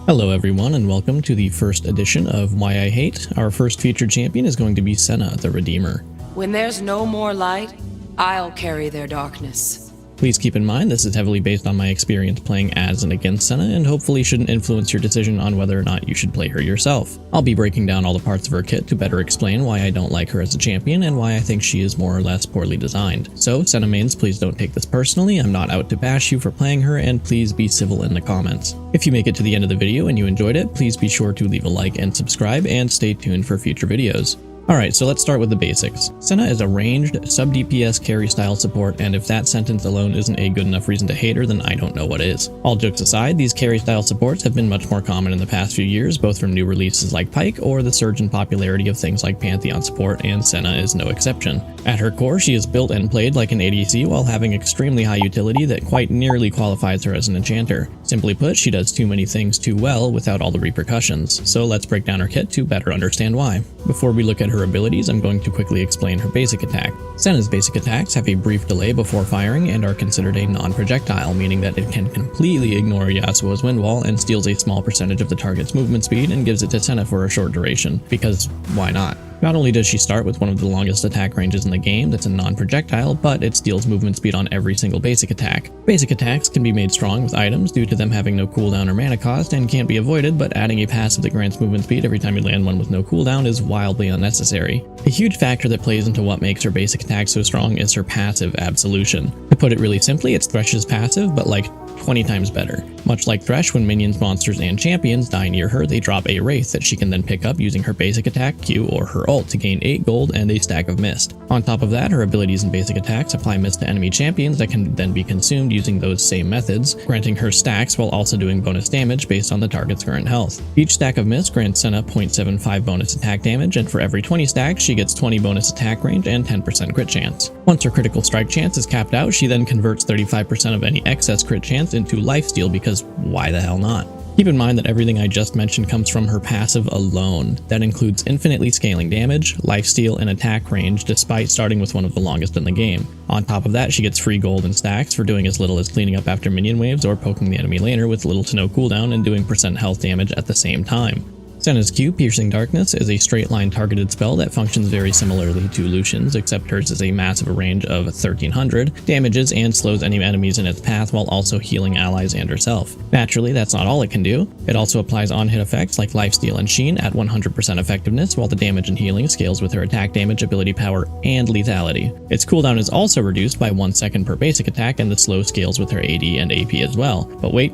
Hello everyone and welcome to the first edition of Why I Hate. Our first featured champion is going to be Senna, the Redeemer. When there's no more light, I'll carry their darkness. Please keep in mind this is heavily based on my experience playing as and against Senna and hopefully shouldn't influence your decision on whether or not you should play her yourself. I'll be breaking down all the parts of her kit to better explain why I don't like her as a champion and why I think she is more or less poorly designed. So Senna mains, please don't take this personally, I'm not out to bash you for playing her, and please be civil in the comments. If you make it to the end of the video and you enjoyed it, please be sure to leave a like and subscribe and stay tuned for future videos. Alright, so let's start with the basics. Senna is a ranged, sub-DPS carry style support, and if that sentence alone isn't a good enough reason to hate her, then I don't know what is. All jokes aside, these carry style supports have been much more common in the past few years, both from new releases like Pyke or the surge in popularity of things like Pantheon support, and Senna is no exception. At her core, she is built and played like an ADC while having extremely high utility that quite nearly qualifies her as an enchanter. Simply put, she does too many things too well without all the repercussions. So let's break down her kit to better understand why. Before we look at her abilities, I'm going to quickly explain her basic attack. Senna's basic attacks have a brief delay before firing and are considered a non-projectile, meaning that it can completely ignore Yasuo's wind wall and steals a small percentage of the target's movement speed and gives it to Senna for a short duration, because why not? Not only does she start with one of the longest attack ranges in the game that's a non-projectile, but it steals movement speed on every single basic attack. Basic attacks can be made strong with items due to them having no cooldown or mana cost and can't be avoided, but adding a passive that grants movement speed every time you land one with no cooldown is wildly unnecessary. A huge factor that plays into what makes her basic attack so strong is her passive, Absolution. To put it really simply, it's Thresh's passive, but like 20 times better. Much like Thresh, when minions, monsters, and champions die near her, they drop a Wraith that she can then pick up using her basic attack, Q, or her ult to gain 8 gold and a stack of mist. On top of that, her abilities and basic attacks apply mist to enemy champions that can then be consumed using those same methods, granting her stacks while also doing bonus damage based on the target's current health. Each stack of mist grants Senna 0.75 bonus attack damage, and for every 20 stacks, she gets 20 bonus attack range and 10% crit chance. Once her critical strike chance is capped out, she then converts 35% of any excess crit chance into lifesteal, because why the hell not? Keep in mind that everything I just mentioned comes from her passive alone. That includes infinitely scaling damage, lifesteal, and attack range despite starting with one of the longest in the game. On top of that, she gets free gold and stacks for doing as little as cleaning up after minion waves or poking the enemy laner with little to no cooldown and doing % health damage at the same time. Senna's Q, Piercing Darkness, is a straight-line targeted spell that functions very similarly to Lucian's, except hers is a massive range of 1300, damages and slows any enemies in its path while also healing allies and herself. Naturally, that's not all it can do. It also applies on-hit effects like Lifesteal and Sheen at 100% effectiveness, while the damage and healing scales with her attack damage, ability power, and lethality. Its cooldown is also reduced by 1 second per basic attack, and the slow scales with her AD and AP as well. But wait,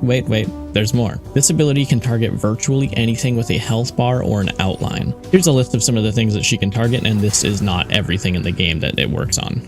there's more. This ability can target virtually anything with a health bar or an outline. Here's a list of some of the things that she can target, and this is not everything in the game that it works on.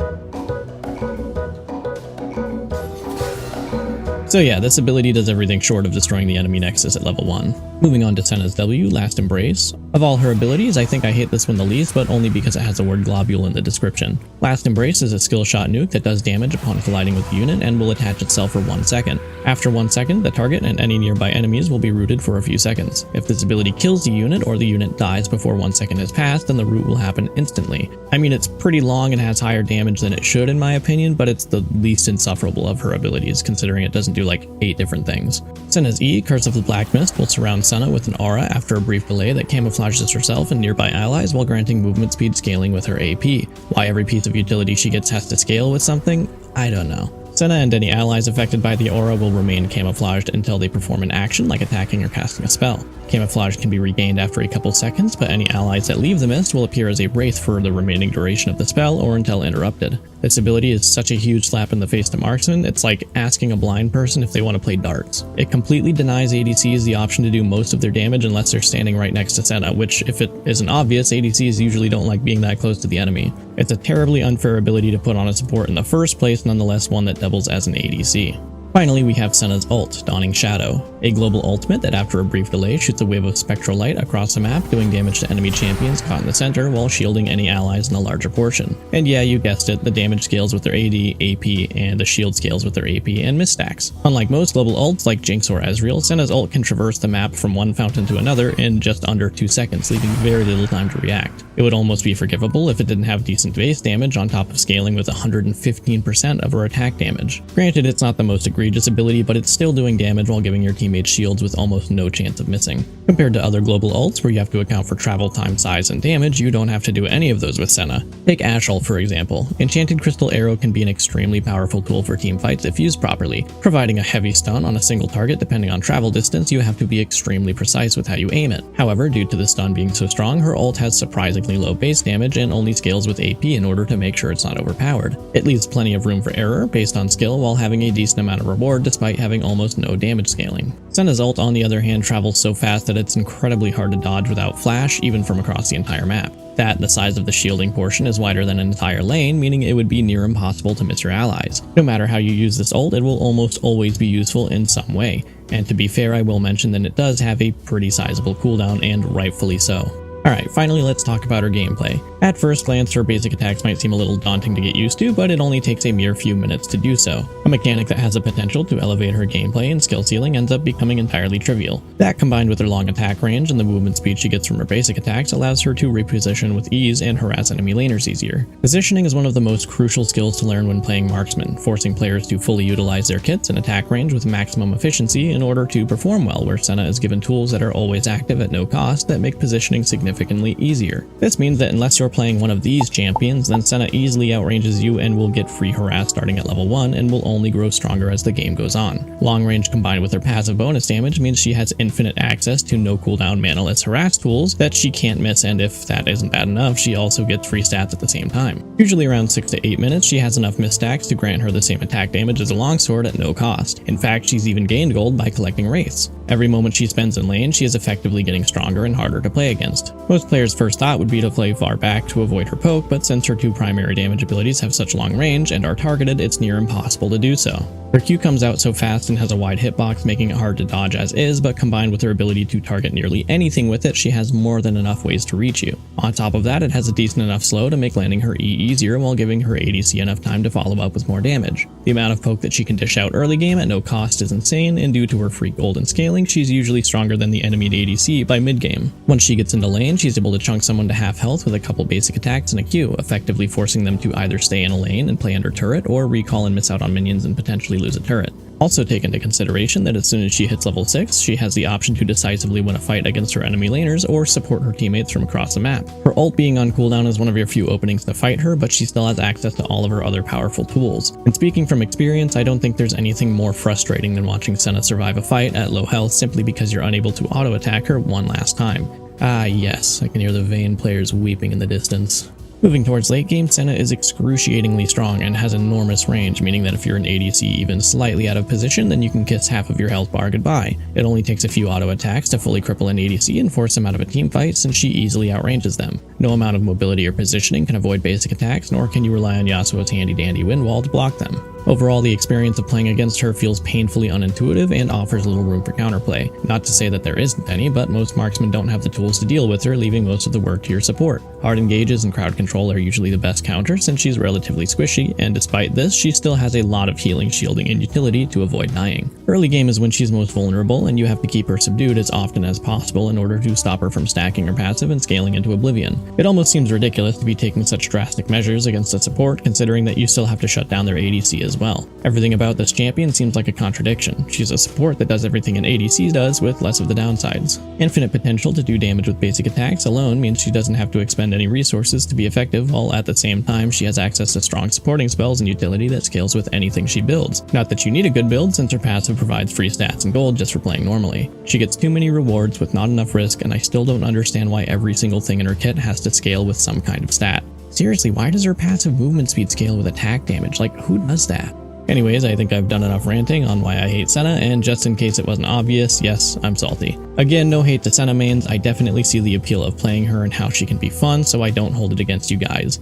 So yeah, this ability does everything short of destroying the enemy nexus at level 1. Moving on to Senna's W, Last Embrace. Of all her abilities, I think I hate this one the least, but only because it has the word globule in the description. Last Embrace is a skill shot nuke that does damage upon colliding with a unit and will attach itself for 1 second. After 1 second, the target and any nearby enemies will be rooted for a few seconds. If this ability kills the unit or the unit dies before 1 second has passed, then the root will happen instantly. I mean, it's pretty long and has higher damage than it should in my opinion, but it's the least insufferable of her abilities considering it doesn't do like 8 different things. Senna's E, Curse of the Black Mist, will surround Senna with an aura after a brief delay that camouflages herself and nearby allies while granting movement speed scaling with her AP. Why every piece of utility she gets has to scale with something? I don't know. Senna and any allies affected by the aura will remain camouflaged until they perform an action like attacking or casting a spell. Camouflage can be regained after a couple seconds, but any allies that leave the mist will appear as a wraith for the remaining duration of the spell or until interrupted. This ability is such a huge slap in the face to marksmen, it's like asking a blind person if they want to play darts. It completely denies ADCs the option to do most of their damage unless they're standing right next to Senna, which, if it isn't obvious, ADCs usually don't like being that close to the enemy. It's a terribly unfair ability to put on a support in the first place, nonetheless one that doubles as an ADC. Finally, we have Senna's ult, Dawning Shadow, a global ultimate that after a brief delay shoots a wave of spectral light across the map, doing damage to enemy champions caught in the center while shielding any allies in a larger portion. And yeah, you guessed it, the damage scales with their AD, AP, and the shield scales with their AP and mist stacks. Unlike most global ults like Jinx or Ezreal, Senna's ult can traverse the map from one fountain to another in just under 2 seconds, leaving very little time to react. It would almost be forgivable if it didn't have decent base damage on top of scaling with 115% of her attack damage. Granted, it's not the most egregious egregious ability, but it's still doing damage while giving your teammates shields with almost no chance of missing. Compared to other global ults where you have to account for travel time, size, and damage, you don't have to do any of those with Senna. Take Ashe ult for example. Enchanted Crystal Arrow can be an extremely powerful tool for teamfights if used properly. Providing a heavy stun on a single target depending on travel distance, you have to be extremely precise with how you aim it. However, due to the stun being so strong, her ult has surprisingly low base damage and only scales with AP in order to make sure it's not overpowered. It leaves plenty of room for error based on skill while having a decent amount of reward despite having almost no damage scaling. Senna's ult on the other hand travels so fast that it's incredibly hard to dodge without flash even from across the entire map. That, the size of the shielding portion is wider than an entire lane, meaning it would be near impossible to miss your allies. No matter how you use this ult, it will almost always be useful in some way. And to be fair, I will mention that it does have a pretty sizable cooldown, and rightfully so. Alright, finally let's talk about her gameplay. At first glance, her basic attacks might seem a little daunting to get used to, but it only takes a mere few minutes to do so. A mechanic that has the potential to elevate her gameplay and skill ceiling ends up becoming entirely trivial. That, combined with her long attack range and the movement speed she gets from her basic attacks, allows her to reposition with ease and harass enemy laners easier. Positioning is one of the most crucial skills to learn when playing marksman, forcing players to fully utilize their kits and attack range with maximum efficiency in order to perform well, where Senna is given tools that are always active at no cost that make positioning significantly easier. This means that unless you're playing one of these champions, then Senna easily outranges you and will get free harass starting at level 1 and will only grow stronger as the game goes on. Long range combined with her passive bonus damage means she has infinite access to no cooldown manaless harass tools that she can't miss, and if that isn't bad enough, she also gets free stats at the same time. Usually around 6 to 8 minutes, she has enough miss stacks to grant her the same attack damage as a longsword at no cost. In fact, she's even gained gold by collecting wraiths. Every moment she spends in lane, she is effectively getting stronger and harder to play against. Most players' first thought would be to play far back to avoid her poke, but since her two primary damage abilities have such long range and are targeted, it's near impossible to do so. Her Q comes out so fast and has a wide hitbox, making it hard to dodge as is, but combined with her ability to target nearly anything with it, she has more than enough ways to reach you. On top of that, it has a decent enough slow to make landing her E easier while giving her ADC enough time to follow up with more damage. The amount of poke that she can dish out early game at no cost is insane, and due to her free gold and scaling, she's usually stronger than the enemy ADC by mid game. Once she gets into lane, she's able to chunk someone to half health with a couple basic attacks and a Q, effectively forcing them to either stay in a lane and play under turret, or recall and miss out on minions and potentially lose a turret. Also take into consideration that as soon as she hits level 6, she has the option to decisively win a fight against her enemy laners or support her teammates from across the map. Her ult being on cooldown is one of your few openings to fight her, but she still has access to all of her other powerful tools. And speaking from experience, I don't think there's anything more frustrating than watching Senna survive a fight at low health simply because you're unable to auto-attack her one last time. Ah yes, I can hear the Vayne players weeping in the distance. Moving towards late game, Senna is excruciatingly strong and has enormous range, meaning that if you're an ADC even slightly out of position, then you can kiss half of your health bar goodbye. It only takes a few auto attacks to fully cripple an ADC and force them out of a team fight, since she easily outranges them. No amount of mobility or positioning can avoid basic attacks, nor can you rely on Yasuo's handy dandy wind wall to block them. Overall, the experience of playing against her feels painfully unintuitive and offers little room for counterplay. Not to say that there isn't any, but most marksmen don't have the tools to deal with her, leaving most of the work to your support. Hard engages and crowd control are usually the best counter since she's relatively squishy, and despite this, she still has a lot of healing, shielding, and utility to avoid dying. Early game is when she's most vulnerable, and you have to keep her subdued as often as possible in order to stop her from stacking her passive and scaling into oblivion. It almost seems ridiculous to be taking such drastic measures against a support, considering that you still have to shut down their ADC as well. Everything about this champion seems like a contradiction. She's a support that does everything an ADC does with less of the downsides. Infinite potential to do damage with basic attacks alone means she doesn't have to expend any resources to be effective, while at the same time she has access to strong supporting spells and utility that scales with anything she builds. Not that you need a good build, since her passive provides free stats and gold just for playing normally. She gets too many rewards with not enough risk, and I still don't understand why every single thing in her kit has to scale with some kind of stat. Seriously, why does her passive movement speed scale with attack damage? Like, who does that? Anyways, I think I've done enough ranting on why I hate Senna, and just in case it wasn't obvious, yes, I'm salty. Again, no hate to Senna mains, I definitely see the appeal of playing her and how she can be fun, so I don't hold it against you guys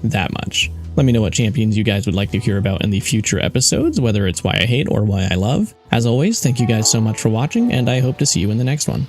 that much. Let me know what champions you guys would like to hear about in the future episodes, whether it's why I hate or why I love. As always, thank you guys so much for watching, and I hope to see you in the next one.